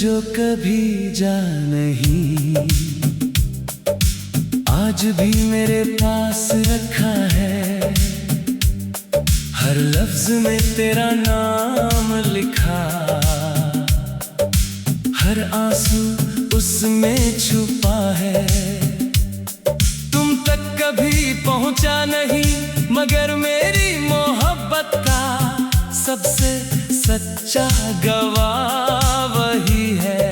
जो कभी जा नहीं, आज भी मेरे पास रखा है। हर लफ्ज में तेरा नाम लिखा, हर आंसू उसमें छुपा है। तुम तक कभी पहुंचा नहीं, मगर मेरी मोहब्बत का सबसे सच्चा गवाह वही है।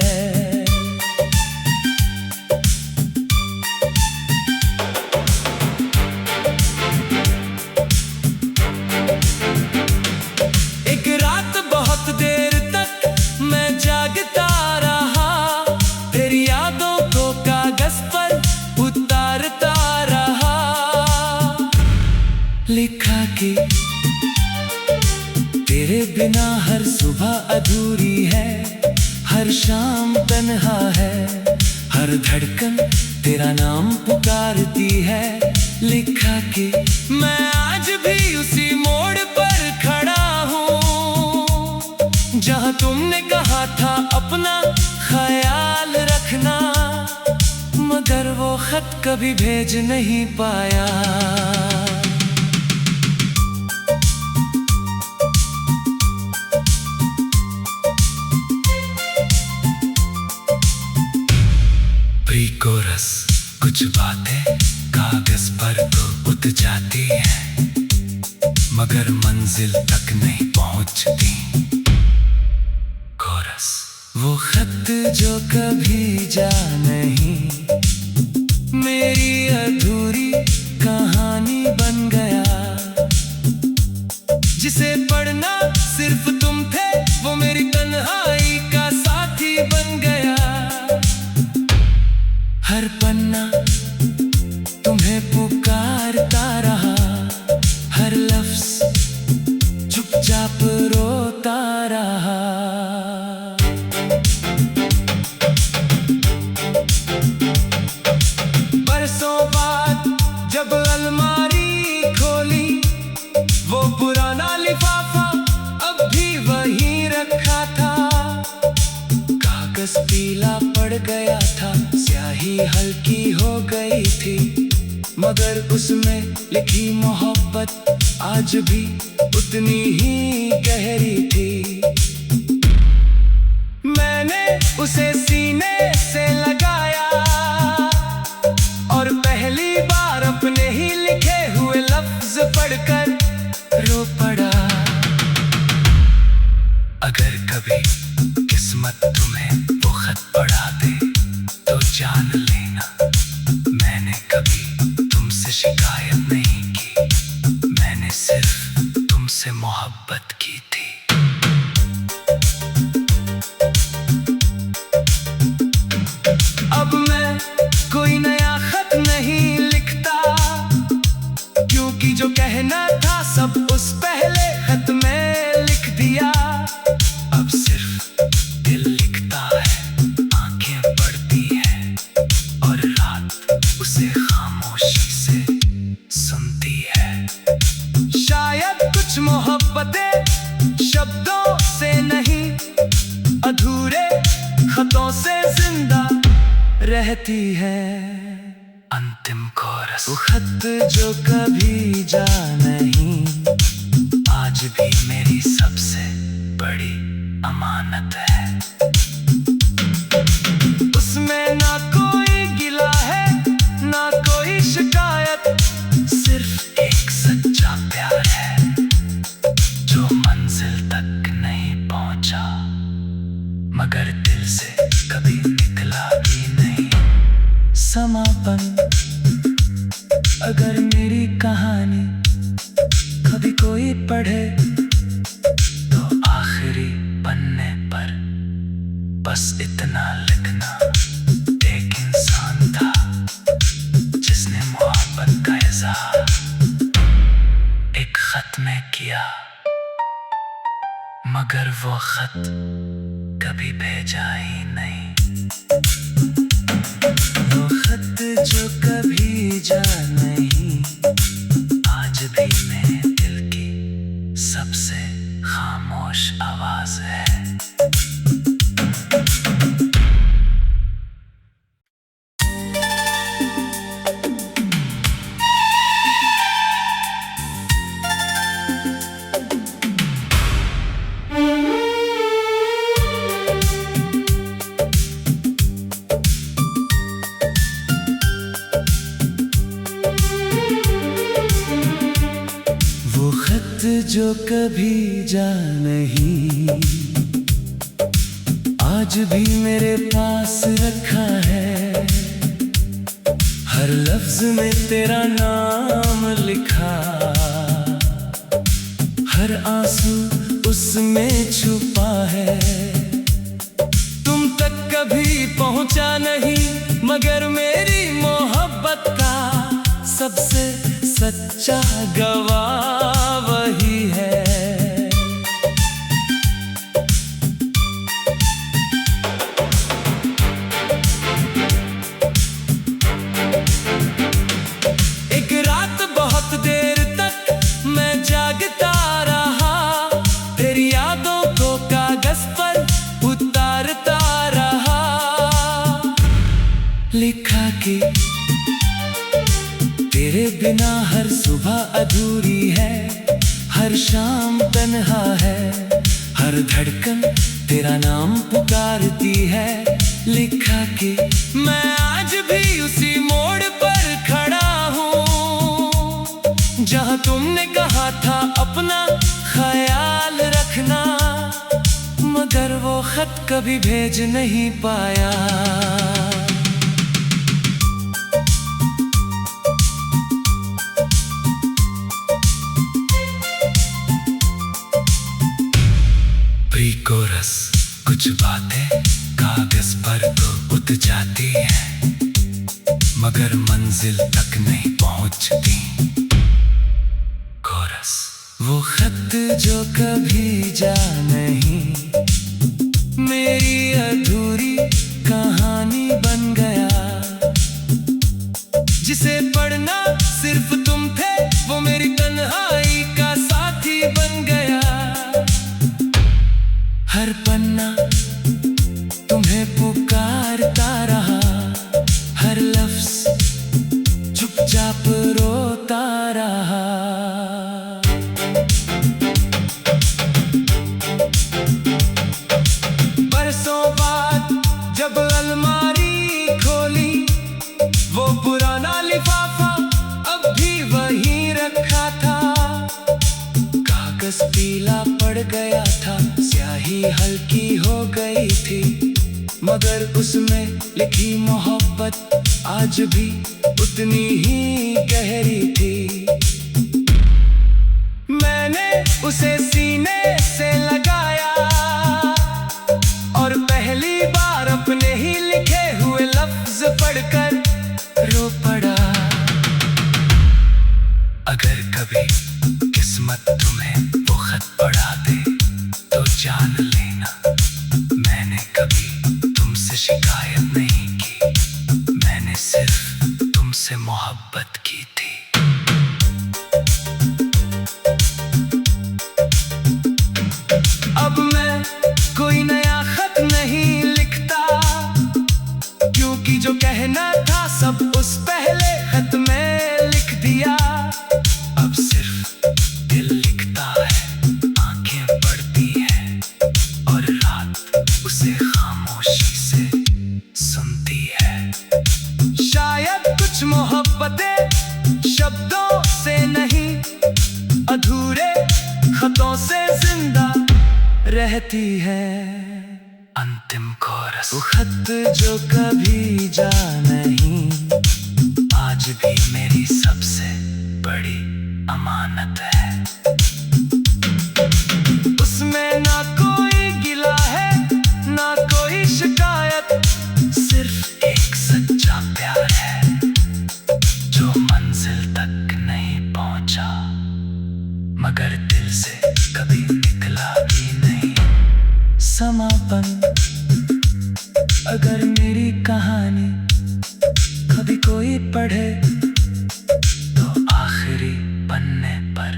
एक रात बहुत देर तक मैं जागता रहा, तेरी यादों को कागज पर उतारता रहा। लिखा कि तेरे बिना हर सुबह अधूरी है, हर शाम तन्हा है, हर धड़कन तेरा नाम पुकारती है। लिखा कि मैं आज भी उसी मोड़ पर खड़ा हूँ, जहाँ तुमने कहा था अपना ख्याल रखना, मगर वो खत कभी भेज नहीं पाया। कोरस कुछ बातें कागज पर तो उतर जाती हैं, मगर मंजिल तक नहीं पहुंचती। कोरस वो खत जो कभी जा नहीं, मेरी अधूरी कहानी बन गया, जिसे पढ़ना सिर्फ तुम थे, वो मेरी तन्हाई का साथी बन गया। हर पन्ना तुम्हें पुकारता रहा, हर लफ्ज चुपचाप रोता रहा। बरसों बाद जब अलमारी खोली, वो पुराना लिफाफा अब भी वहीं रखा था। कागज पीला पड़ गया था, स्याही हल्की हो गई थी, मगर उसमें लिखी मोहब्बत आज भी उतनी ही गहरी थी। मैंने उसे सीने से लगाया और पहली बार अपने ही लिखे हुए लफ्ज पढ़कर रो पड़ा। अगर कभी किस्मत तुम्हें वो खत पढ़ा दे, तो जान लेना मैंने कभी तुमसे शिकायत नहीं की, मैंने सिर्फ तुमसे मोहब्बत की थी। अब मैं कोई नया खत नहीं लिखता, क्योंकि जो कहना था सब उस पहले खत में लिख दिया। अब सिर्फ दिल लिखता है, आंखें पढ़ती है, और रात उसे खामोशी से सुनती है। शायद कुछ मोहब्बतें शब्दों से नहीं, अधूरे खतों से जिंदा रहती है। अंतिम कोरस वो खत जो कभी जा नहीं, आज भी मेरी सबसे बड़ी अमानत है। उसमें ना कोई गिला है, ना कोई शिकायत, सिर्फ एक सच्चा प्यार है, जो मंजिल तक नहीं पहुंचा, मगर दिल से कभी निकला भी नहीं। समापन अगर मेरी कहानी कभी कोई पढ़े, तो आखिरी पन्ने पर बस इतना लिखना, एक इंसान था जिसने मोहब्बत का इज़हार एक खत में किया, मगर वो खत कभी भेजा ही नहीं। वो खत जो कभी जा नहीं, आज भी मेरे दिल की सबसे खामोश आवाज है। खत जो कभी जा नहीं, आज भी मेरे पास रखा है। हर लफ्ज में तेरा नाम लिखा, हर आंसू उसमें छुपा है। तुम तक कभी पहुंचा नहीं, मगर मेरी मोहब्बत का सबसे सच्चा गवाह वही है। एक रात बहुत देर तक मैं जागता रहा, तेरी यादों को कागज पर उतारता रहा। लिखा कि तेरे बिना हर सुबह अधूरी है, हर शाम तन्हा है, हर धड़कन तेरा नाम पुकारती है। लिखा कि मैं आज भी उसी मोड़ पर खड़ा हूँ, जहाँ तुमने कहा था अपना ख्याल रखना, मगर वो खत कभी भेज नहीं पाया। कोरस कुछ बातें कागज पर तो उतर जाती हैं, मगर मंजिल तक नहीं पहुंचती। कोरस वो खत जो कभी जा नहीं, मेरी अधूरी कहानी बन गया, जिसे पढ़ना सिर्फ तुम थे, वो मेरी तन्हाई का साथी बन गया। हर पन्ना तुम्हें पुकारता रहा, हर लफ्ज चुपचाप रोता रहा। बरसों बाद जब अलमारी खोली, वो पुराना लिफाफा अब भी वहीं रखा था। कागज पीला पड़ गया था, स्याही हल्की हो गई थी, मगर उसमें लिखी मोहब्बत आज भी उतनी ही गहरी थी। मैंने उसे सीने से लगाया और पहली बार अपने ही लिखे हुए लफ्ज पढ़कर रो पड़ा। अगर कभी किस्मत तुम्हें वो खत पढ़ा दे, तो जान लेना मैंने कभी तुमसे शिकायत नहीं की, मैंने सिर्फ तुमसे मोहब्बत की थी। अब मैं कोई नया खत नहीं लिखता, क्योंकि जो कहना था सब उस पहले खत में लिख दिया। अब सिर्फ दिल लिखता है, आंखें पढ़ती है और रात उसे खामोशी से सुनती है। शायद कुछ मोहब्बतें शब्दों से नहीं, अधूरे खतों से जिंदा रहती है। अंतिम कोरस वो खत जो कभी जा नहीं, आज भी मेरी सबसे बड़ी अमानत है। उसमें ना कोई गिला है, ना कोई शिकायत, सिर्फ एक सच्चा प्यार है जो मंजिल तक नहीं पहुंचा, मगर दिल से कभी निकला भी नहीं। समापन अगर मेरी कहानी कभी कोई पढ़े, तो आखिरी पन्ने पर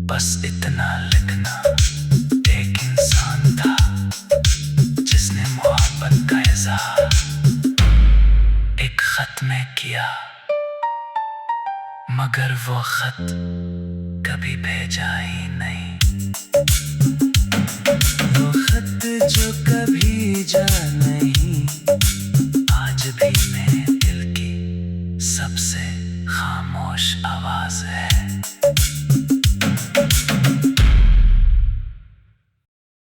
बस इतना लिखना, एक इंसान था जिसने मोहब्बत का इज़हार एक खत में किया, मगर वो खत कभी भेजा ही नहीं। वो खत जो कभी जा